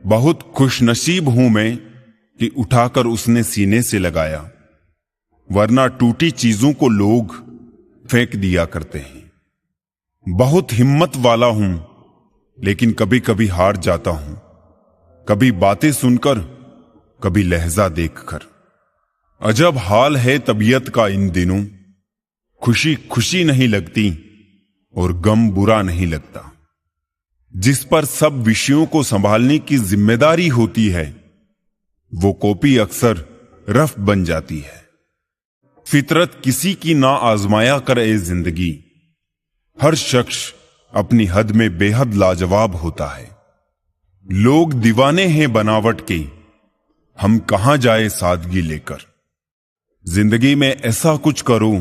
बहुत खुशनसीब हूं मैं कि उठाकर उसने सीने से लगाया, वरना टूटी चीजों को लोग फेंक दिया करते हैं। बहुत हिम्मत वाला हूं, लेकिन कभी कभी हार जाता हूं, कभी बातें सुनकर, कभी लहजा देखकर। अजब हाल है तबीयत का इन दिनों, खुशी खुशी नहीं लगती और गम बुरा नहीं लगता। जिस पर सब विषयों को संभालने की जिम्मेदारी होती है, वो कॉपी अक्सर रफ बन जाती है। फितरत किसी की ना आजमाया करे जिंदगी, हर शख्स अपनी हद में बेहद लाजवाब होता है। लोग दीवाने हैं बनावट के, हम कहां जाए सादगी लेकर। जिंदगी में ऐसा कुछ करो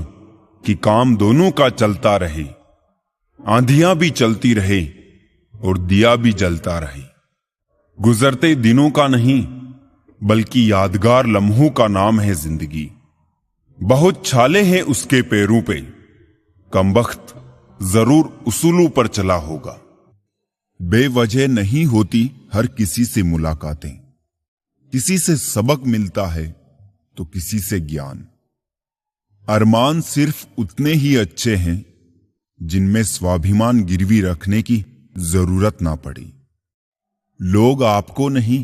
कि काम दोनों का चलता रहे, आंधियां भी चलती रहे और दिया भी जलता रहे। गुजरते दिनों का नहीं बल्कि यादगार लम्हों का नाम है जिंदगी। बहुत छाले हैं उसके पैरों पे, कमबख्त जरूर उसूलों पर चला होगा। बेवजह नहीं होती हर किसी से मुलाकातें, किसी से सबक मिलता है तो किसी से ज्ञान। अरमान सिर्फ उतने ही अच्छे हैं जिनमें स्वाभिमान गिरवी रखने की जरूरत ना पड़ी। लोग आपको नहीं,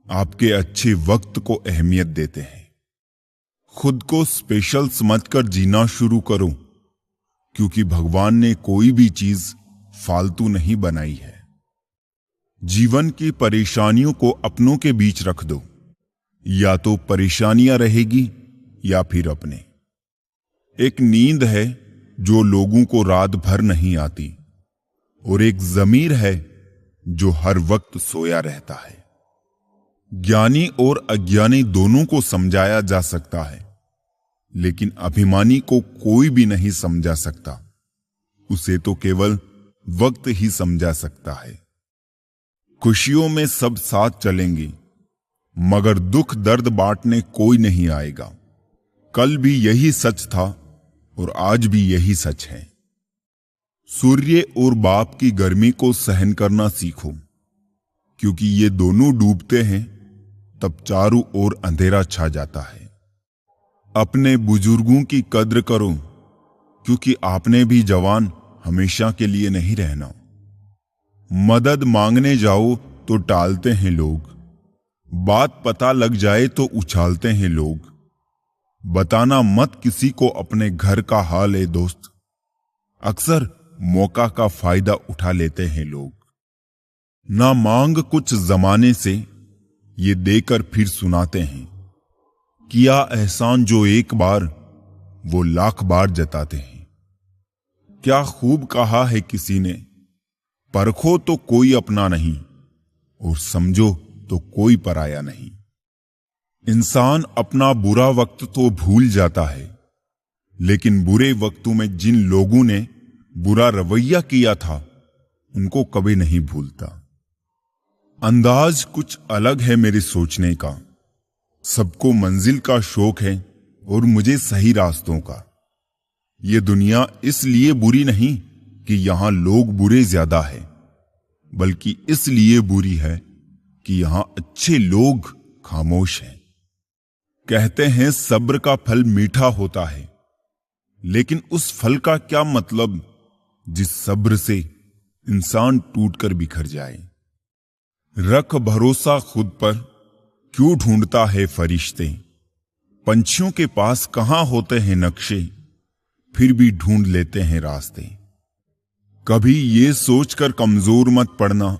आपके अच्छे वक्त को अहमियत देते हैं। खुद को स्पेशल समझकर जीना शुरू करो, क्योंकि भगवान ने कोई भी चीज फालतू नहीं बनाई है। जीवन की परेशानियों को अपनों के बीच रख दो, या तो परेशानियां रहेगी या फिर अपने। एक नींद है जो लोगों को रात भर नहीं आती, और एक ज़मीर है जो हर वक्त सोया रहता है। ज्ञानी और अज्ञानी दोनों को समझाया जा सकता है, लेकिन अभिमानी को कोई भी नहीं समझा सकता। उसे तो केवल वक्त ही समझा सकता है। खुशियों में सब साथ चलेंगे, मगर दुख दर्द बांटने कोई नहीं आएगा। कल भी यही सच था और आज भी यही सच है। सूर्य और बाप की गर्मी को सहन करना सीखो, क्योंकि ये दोनों डूबते हैं तब चारों ओर अंधेरा छा जाता है। अपने बुजुर्गों की कद्र करो, क्योंकि आपने भी जवान हमेशा के लिए नहीं रहना। मदद मांगने जाओ तो टालते हैं लोग, बात पता लग जाए तो उछालते हैं लोग। बताना मत किसी को अपने घर का हाल है दोस्त, अक्सर मौका का फायदा उठा लेते हैं लोग। ना मांग कुछ जमाने से, ये देकर फिर सुनाते हैं। किया एहसान जो एक बार, वो लाख बार जताते हैं। क्या खूब कहा है किसी ने, परखो तो कोई अपना नहीं, और समझो तो कोई पराया नहीं। इंसान अपना बुरा वक्त तो भूल जाता है, लेकिन बुरे वक्तों में जिन लोगों ने बुरा रवैया किया था उनको कभी नहीं भूलता। अंदाज कुछ अलग है मेरे सोचने का। सबको मंजिल का शौक है और मुझे सही रास्तों का। ये दुनिया इसलिए बुरी नहीं कि यहां लोग बुरे ज्यादा है, बल्कि इसलिए बुरी है कि यहां अच्छे लोग खामोश हैं। कहते हैं सब्र का फल मीठा होता है, लेकिन उस फल का क्या मतलब जिस सब्र से इंसान टूटकर बिखर जाए। रख भरोसा खुद पर, क्यों ढूंढता है फरिश्ते। पंछियों के पास कहां होते हैं नक्शे, फिर भी ढूंढ लेते हैं रास्ते। कभी ये सोचकर कमजोर मत पड़ना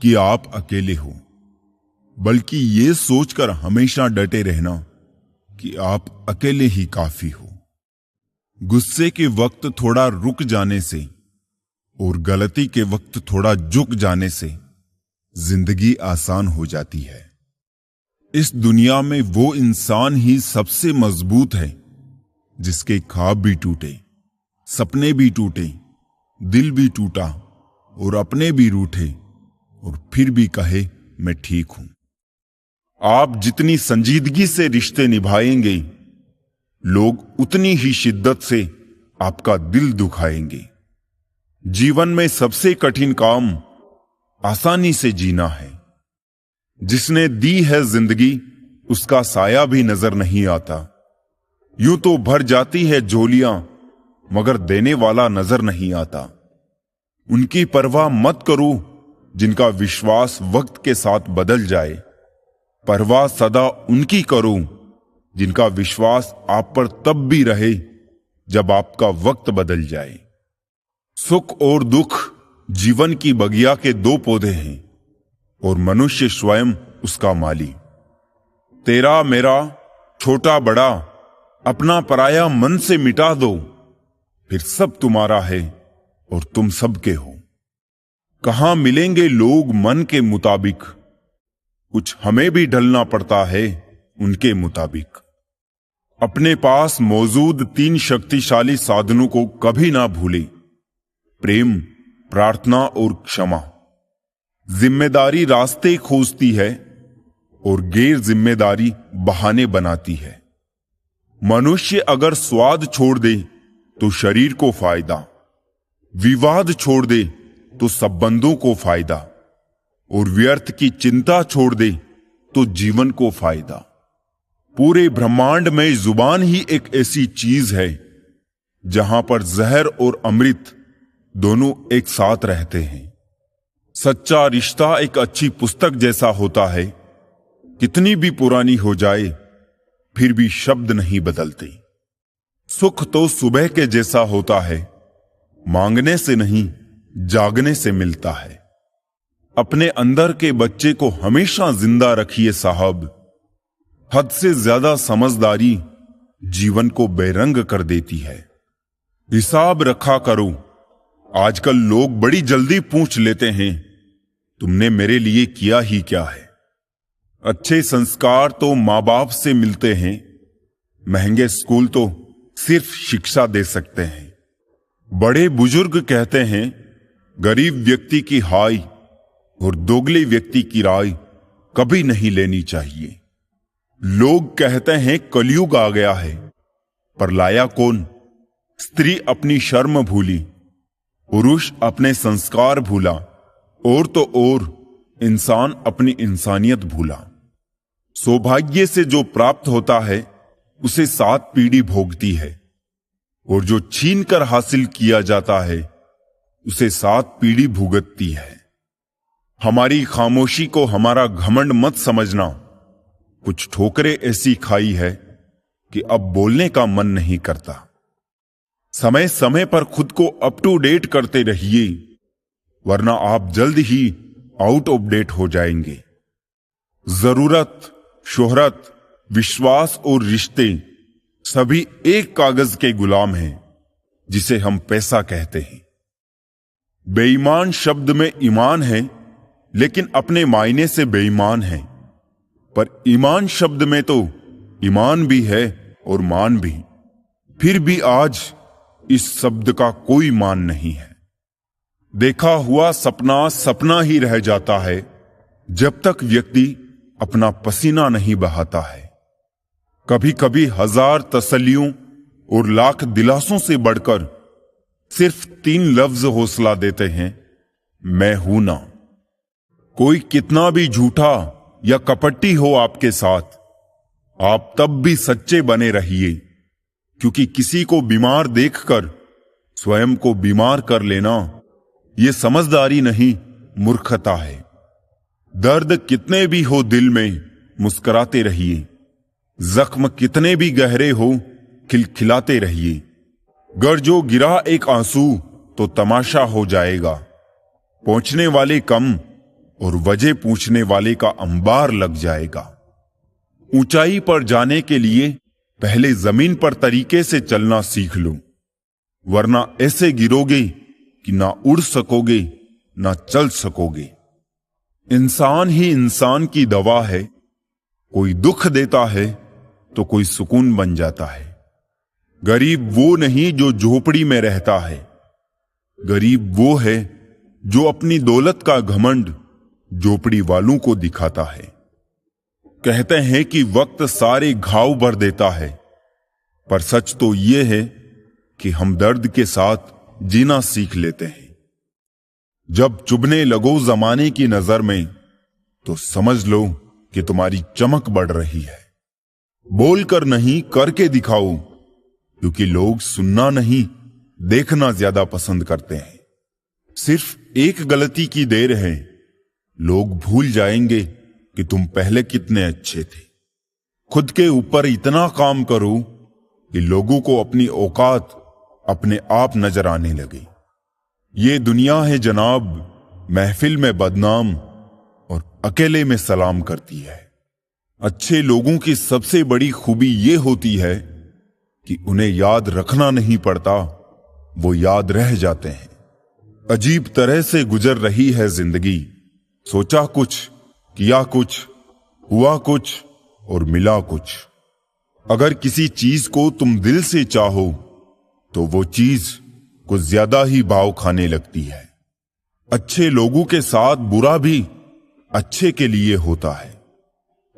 कि आप अकेले हो, बल्कि ये सोचकर हमेशा डटे रहना कि आप अकेले ही काफी हो। गुस्से के वक्त थोड़ा रुक जाने से और गलती के वक्त थोड़ा झुक जाने से जिंदगी आसान हो जाती है। इस दुनिया में वो इंसान ही सबसे मजबूत है जिसके ख्वाब भी टूटे, सपने भी टूटे, दिल भी टूटा और अपने भी रूठे, और फिर भी कहे मैं ठीक हूं। आप जितनी संजीदगी से रिश्ते निभाएंगे, लोग उतनी ही शिद्दत से आपका दिल दुखाएंगे। जीवन में सबसे कठिन काम आसानी से जीना है। जिसने दी है जिंदगी, उसका साया भी नजर नहीं आता। यूं तो भर जाती है झोलियां, मगर देने वाला नजर नहीं आता। उनकी परवाह मत करो जिनका विश्वास वक्त के साथ बदल जाए। परवाह सदा उनकी करो जिनका विश्वास आप पर तब भी रहे जब आपका वक्त बदल जाए। सुख और दुख जीवन की बगिया के दो पौधे हैं, और मनुष्य स्वयं उसका माली। तेरा मेरा, छोटा बड़ा, अपना पराया मन से मिटा दो, फिर सब तुम्हारा है और तुम सबके हो। कहां मिलेंगे लोग मन के मुताबिक, कुछ हमें भी ढलना पड़ता है उनके मुताबिक। अपने पास मौजूद 3 शक्तिशाली साधनों को कभी ना भूले, प्रेम, प्रार्थना और क्षमा। जिम्मेदारी रास्ते खोजती है और गैर जिम्मेदारी बहाने बनाती है। मनुष्य अगर स्वाद छोड़ दे तो शरीर को फायदा, विवाद छोड़ दे तो संबंधों को फायदा, और व्यर्थ की चिंता छोड़ दे तो जीवन को फायदा। पूरे ब्रह्मांड में जुबान ही एक ऐसी चीज है जहां पर जहर और अमृत दोनों एक साथ रहते हैं। सच्चा रिश्ता एक अच्छी पुस्तक जैसा होता है, कितनी भी पुरानी हो जाए फिर भी शब्द नहीं बदलते। सुख तो सुबह के जैसा होता है, मांगने से नहीं जागने से मिलता है। अपने अंदर के बच्चे को हमेशा जिंदा रखिए साहब, हद से ज्यादा समझदारी जीवन को बेरंग कर देती है। हिसाब रखा करो। आजकल लोग बड़ी जल्दी पूछ लेते हैं, तुमने मेरे लिए किया ही क्या है। अच्छे संस्कार तो मां बाप से मिलते हैं, महंगे स्कूल तो सिर्फ शिक्षा दे सकते हैं। बड़े बुजुर्ग कहते हैं, गरीब व्यक्ति की हाय और दोगले व्यक्ति की राय कभी नहीं लेनी चाहिए। लोग कहते हैं कलयुग आ गया है, पर लाया कौन? स्त्री अपनी शर्म भूली, पुरुष अपने संस्कार भूला, और तो और इंसान अपनी इंसानियत भूला। सौभाग्य से जो प्राप्त होता है उसे 7 पीढ़ी भोगती है, और जो छीन कर हासिल किया जाता है उसे 7 पीढ़ी भुगतती है। हमारी खामोशी को हमारा घमंड मत समझना। कुछ ठोकरें ऐसी खाई है कि अब बोलने का मन नहीं करता। समय समय पर खुद को अप टू डेट करते रहिए, वरना आप जल्द ही आउट ऑफ डेट हो जाएंगे। जरूरत, शोहरत, विश्वास और रिश्ते सभी एक कागज के गुलाम हैं जिसे हम पैसा कहते हैं। बेईमान शब्द में ईमान है, लेकिन अपने मायने से बेईमान है। पर ईमान शब्द में तो ईमान भी है और मान भी। फिर भी आज इस शब्द का कोई मान नहीं है। देखा हुआ सपना सपना ही रह जाता है जब तक व्यक्ति अपना पसीना नहीं बहाता है। कभी कभी 1000 तसल्लियों और लाख दिलासों से बढ़कर सिर्फ 3 लफ्ज हौसला देते हैं, मैं हूं ना। कोई कितना भी झूठा या कपटी हो आपके साथ, आप तब भी सच्चे बने रहिए, क्योंकि किसी को बीमार देखकर स्वयं को बीमार कर लेना यह समझदारी नहीं, मूर्खता है। दर्द कितने भी हो दिल में, मुस्कुराते रहिए। जख्म कितने भी गहरे हो, खिलखिलाते रहिए। गर जो गिरा एक आंसू तो तमाशा हो जाएगा। पहुंचने वाले कम और वजह पूछने वाले का अंबार लग जाएगा। ऊंचाई पर जाने के लिए पहले जमीन पर तरीके से चलना सीख लो, वरना ऐसे गिरोगे कि ना उड़ सकोगे ना चल सकोगे। इंसान ही इंसान की दवा है। कोई दुख देता है तो कोई सुकून बन जाता है। गरीब वो नहीं जो झोपड़ी में रहता है, गरीब वो है जो अपनी दौलत का घमंड झोपड़ी वालों को दिखाता है। कहते हैं कि वक्त सारे घाव भर देता है, पर सच तो यह है कि हम दर्द के साथ जीना सीख लेते हैं। जब चुभने लगो जमाने की नजर में तो समझ लो कि तुम्हारी चमक बढ़ रही है। बोलकर नहीं करके दिखाओ, क्योंकि लोग सुनना नहीं देखना ज्यादा पसंद करते हैं। सिर्फ एक गलती की देर है, लोग भूल जाएंगे कि तुम पहले कितने अच्छे थे। खुद के ऊपर इतना काम करो कि लोगों को अपनी औकात अपने आप नजर आने लगे। ये दुनिया है जनाब, महफिल में बदनाम और अकेले में सलाम करती है। अच्छे लोगों की सबसे बड़ी खूबी ये होती है कि उन्हें याद रखना नहीं पड़ता, वो याद रह जाते हैं। अजीब तरह से गुजर रही है जिंदगी। सोचा कुछ, किया कुछ, हुआ कुछ और मिला कुछ। अगर किसी चीज को तुम दिल से चाहो तो वो चीज कुछ ज्यादा ही भाव खाने लगती है। अच्छे लोगों के साथ बुरा भी अच्छे के लिए होता है।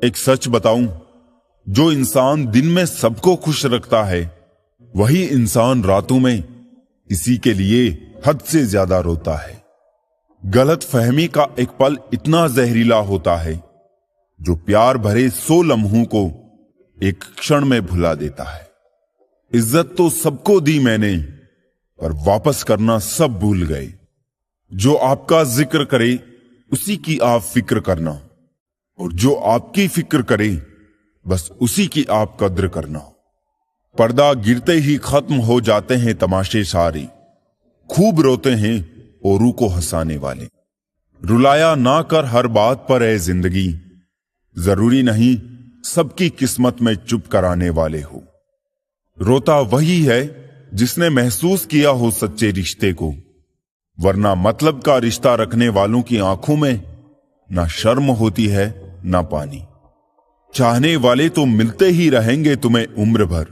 एक सच बताऊं, जो इंसान दिन में सबको खुश रखता है, वही इंसान रातों में किसी के लिए हद से ज्यादा रोता है। गलत फहमी का एक पल इतना जहरीला होता है जो प्यार भरे 100 लम्हों को एक क्षण में भुला देता है। इज्जत तो सबको दी मैंने, पर वापस करना सब भूल गए। जो आपका जिक्र करे उसी की आप फिक्र करना, और जो आपकी फिक्र करे बस उसी की आप कद्र करना। पर्दा गिरते ही खत्म हो जाते हैं तमाशे सारे, खूब रोते हैं औरों को हंसाने वाले। रुलाया ना कर हर बात पर है जिंदगी, जरूरी नहीं सबकी किस्मत में चुप कराने वाले हो। रोता वही है जिसने महसूस किया हो सच्चे रिश्ते को, वरना मतलब का रिश्ता रखने वालों की आंखों में ना शर्म होती है ना पानी। चाहने वाले तो मिलते ही रहेंगे तुम्हें उम्र भर,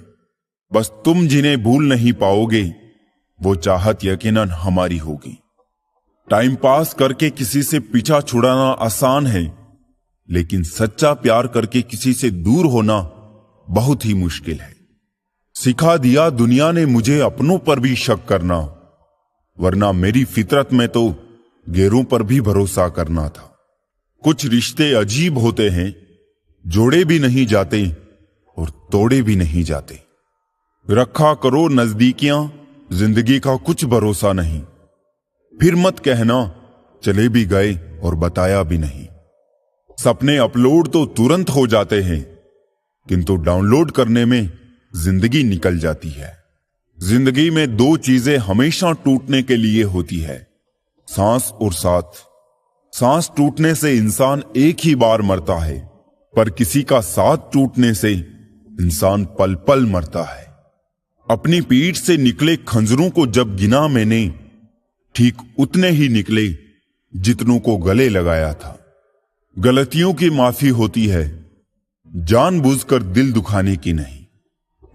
बस तुम जिन्हें भूल नहीं पाओगे वो चाहत यकीनन हमारी होगी। टाइम पास करके किसी से पीछा छुड़ाना आसान है, लेकिन सच्चा प्यार करके किसी से दूर होना बहुत ही मुश्किल है। सिखा दिया दुनिया ने मुझे अपनों पर भी शक करना, वरना मेरी फितरत में तो गैरों पर भी भरोसा करना था। कुछ रिश्ते अजीब होते हैं, जोड़े भी नहीं जाते और तोड़े भी नहीं जाते। रखा करो नजदीकियां, जिंदगी का कुछ भरोसा नहीं। फिर मत कहना चले भी गए और बताया भी नहीं। सपने अपलोड तो तुरंत हो जाते हैं, किंतु डाउनलोड करने में जिंदगी निकल जाती है। जिंदगी में 2 चीजें हमेशा टूटने के लिए होती है, सांस और साथ। सांस टूटने से इंसान एक ही बार मरता है, पर किसी का साथ टूटने से इंसान पल पल मरता है। अपनी पीठ से निकले खंजरों को जब गिना मैंने, ठीक उतने ही निकले जितनों को गले लगाया था। गलतियों की माफी होती है, जानबूझकर दिल दुखाने की नहीं।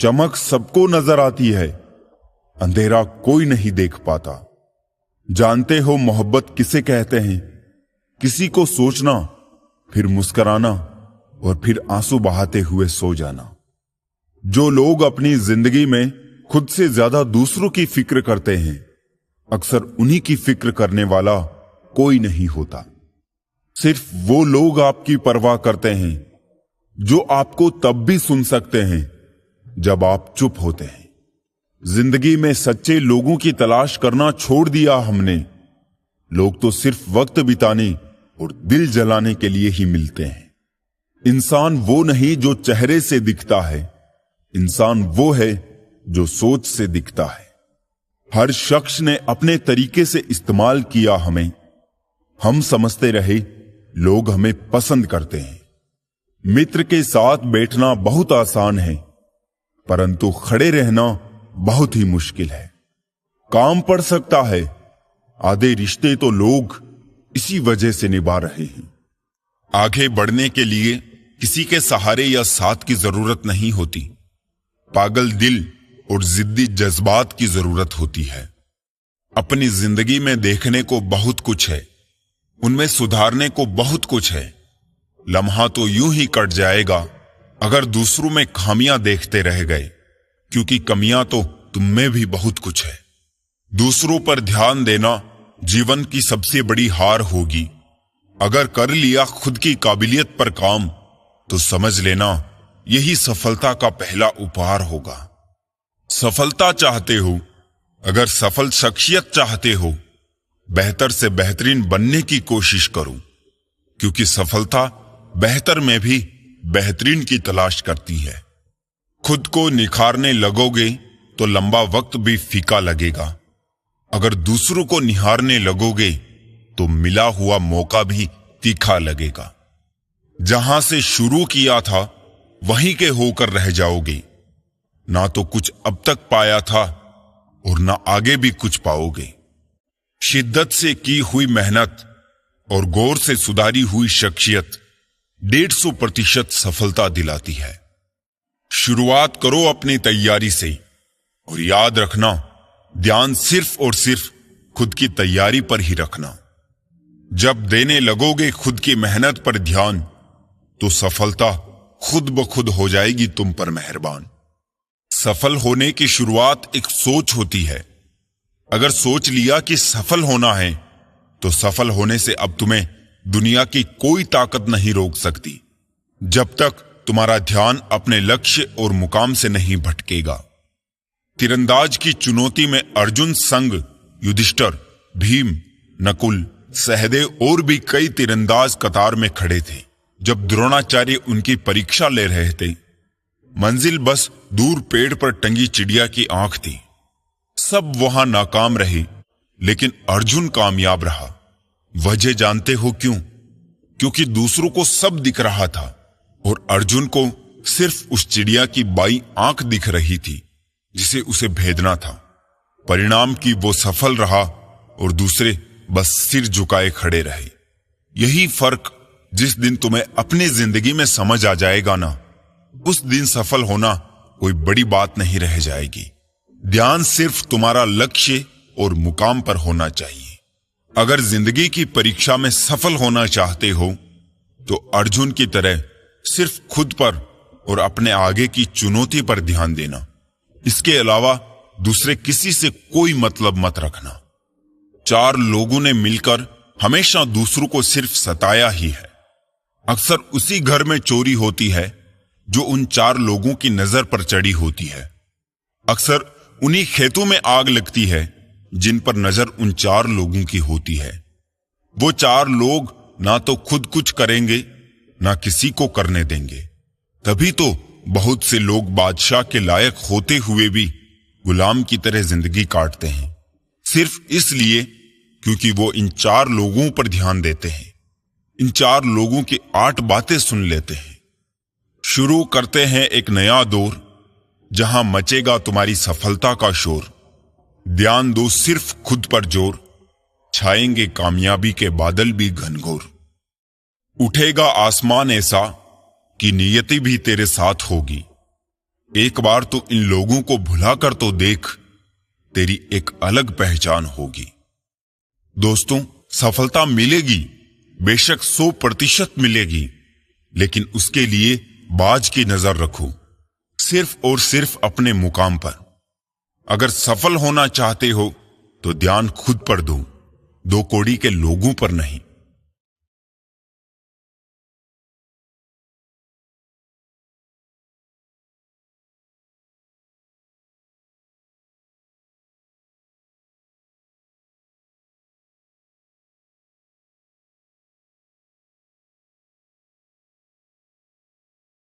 चमक सबको नजर आती है, अंधेरा कोई नहीं देख पाता। जानते हो मोहब्बत किसे कहते हैं? किसी को सोचना, फिर मुस्कुराना और फिर आंसू बहाते हुए सो जाना। जो लोग अपनी जिंदगी में खुद से ज्यादा दूसरों की फिक्र करते हैं, अक्सर उन्हीं की फिक्र करने वाला कोई नहीं होता। सिर्फ वो लोग आपकी परवाह करते हैं जो आपको तब भी सुन सकते हैं जब आप चुप होते हैं। जिंदगी में सच्चे लोगों की तलाश करना छोड़ दिया हमने। लोग तो सिर्फ वक्त बिताने और दिल जलाने के लिए ही मिलते हैं। इंसान वो नहीं जो चेहरे से दिखता है, इंसान वो है जो सोच से दिखता है। हर शख्स ने अपने तरीके से इस्तेमाल किया हमें। हम समझते रहे लोग हमें पसंद करते हैं। मित्र के साथ बैठना बहुत आसान है, परंतु खड़े रहना बहुत ही मुश्किल है। काम पड़ सकता है, आधे रिश्ते तो लोग इसी वजह से निभा रहे हैं। आगे बढ़ने के लिए किसी के सहारे या साथ की जरूरत नहीं होती, पागल दिल और जिद्दी जज्बात की जरूरत होती है। अपनी जिंदगी में देखने को बहुत कुछ है, उनमें सुधारने को बहुत कुछ है। लम्हा तो यूं ही कट जाएगा अगर दूसरों में खामियां देखते रह गए, क्योंकि कमियां तो तुम में भी बहुत कुछ है। दूसरों पर ध्यान देना जीवन की सबसे बड़ी हार होगी। अगर कर लिया खुद की काबिलियत पर काम, तो समझ लेना यही सफलता का पहला उपहार होगा। सफलता चाहते हो, अगर सफल शख्सियत चाहते हो, बेहतर से बेहतरीन बनने की कोशिश करो, क्योंकि सफलता बेहतर में भी बेहतरीन की तलाश करती है। खुद को निखारने लगोगे तो लंबा वक्त भी फीका लगेगा। अगर दूसरों को निहारने लगोगे तो मिला हुआ मौका भी तीखा लगेगा। जहां से शुरू किया था वहीं के होकर रह जाओगे। ना तो कुछ अब तक पाया था और ना आगे भी कुछ पाओगे। शिद्दत से की हुई मेहनत और गौर से सुधारी हुई शख्सियत 150% सफलता दिलाती है। शुरुआत करो अपनी तैयारी से, और याद रखना, ध्यान सिर्फ और सिर्फ खुद की तैयारी पर ही रखना। जब देने लगोगे खुद की मेहनत पर ध्यान, तो सफलता खुद ब खुद हो जाएगी तुम पर मेहरबान। सफल होने की शुरुआत एक सोच होती है। अगर सोच लिया कि सफल होना है, तो सफल होने से अब तुम्हें दुनिया की कोई ताकत नहीं रोक सकती, जब तक तुम्हारा ध्यान अपने लक्ष्य और मुकाम से नहीं भटकेगा। तीरंदाज की चुनौती में अर्जुन संग युधिष्ठिर, भीम, नकुल, सहदेव और भी कई तीरंदाज कतार में खड़े थे। जब द्रोणाचार्य उनकी परीक्षा ले रहे थे, मंजिल बस दूर पेड़ पर टंगी चिड़िया की आंख थी। सब वहां नाकाम रहे, लेकिन अर्जुन कामयाब रहा। वजह जानते हो क्यों? क्योंकि दूसरों को सब दिख रहा था और अर्जुन को सिर्फ उस चिड़िया की बाई आंख दिख रही थी, जिसे उसे भेदना था। परिणाम की वो सफल रहा और दूसरे बस सिर झुकाए खड़े रहे। यही फर्क जिस दिन तुम्हें अपनी जिंदगी में समझ आ जाएगा ना, उस दिन सफल होना कोई बड़ी बात नहीं रह जाएगी। ध्यान सिर्फ तुम्हारा लक्ष्य और मुकाम पर होना चाहिए। अगर जिंदगी की परीक्षा में सफल होना चाहते हो, तो अर्जुन की तरह सिर्फ खुद पर और अपने आगे की चुनौती पर ध्यान देना। इसके अलावा दूसरे किसी से कोई मतलब मत रखना। 4 लोगों ने मिलकर हमेशा दूसरों को सिर्फ सताया ही है। अक्सर उसी घर में चोरी होती है जो उन 4 लोगों की नजर पर चढ़ी होती है। अक्सर उन्हीं खेतों में आग लगती है जिन पर नजर उन 4 लोगों की होती है। वो 4 लोग ना तो खुद कुछ करेंगे, ना किसी को करने देंगे। तभी तो बहुत से लोग बादशाह के लायक होते हुए भी गुलाम की तरह जिंदगी काटते हैं, सिर्फ इसलिए क्योंकि वो इन 4 लोगों पर ध्यान देते हैं, इन 4 लोगों की 8 बातें सुन लेते हैं। शुरू करते हैं एक नया दौर, जहां मचेगा तुम्हारी सफलता का शोर। ध्यान दो सिर्फ खुद पर जोर, छाएंगे कामयाबी के बादल भी घनघोर। उठेगा आसमान ऐसा कि नियति भी तेरे साथ होगी। एक बार तो इन लोगों को भुलाकर तो देख, तेरी एक अलग पहचान होगी। दोस्तों, सफलता मिलेगी, बेशक 100% मिलेगी, लेकिन उसके लिए बाज की नजर रखो, सिर्फ और सिर्फ अपने मुकाम पर। अगर सफल होना चाहते हो तो ध्यान खुद पर दो, 2 कौड़ी के लोगों पर नहीं।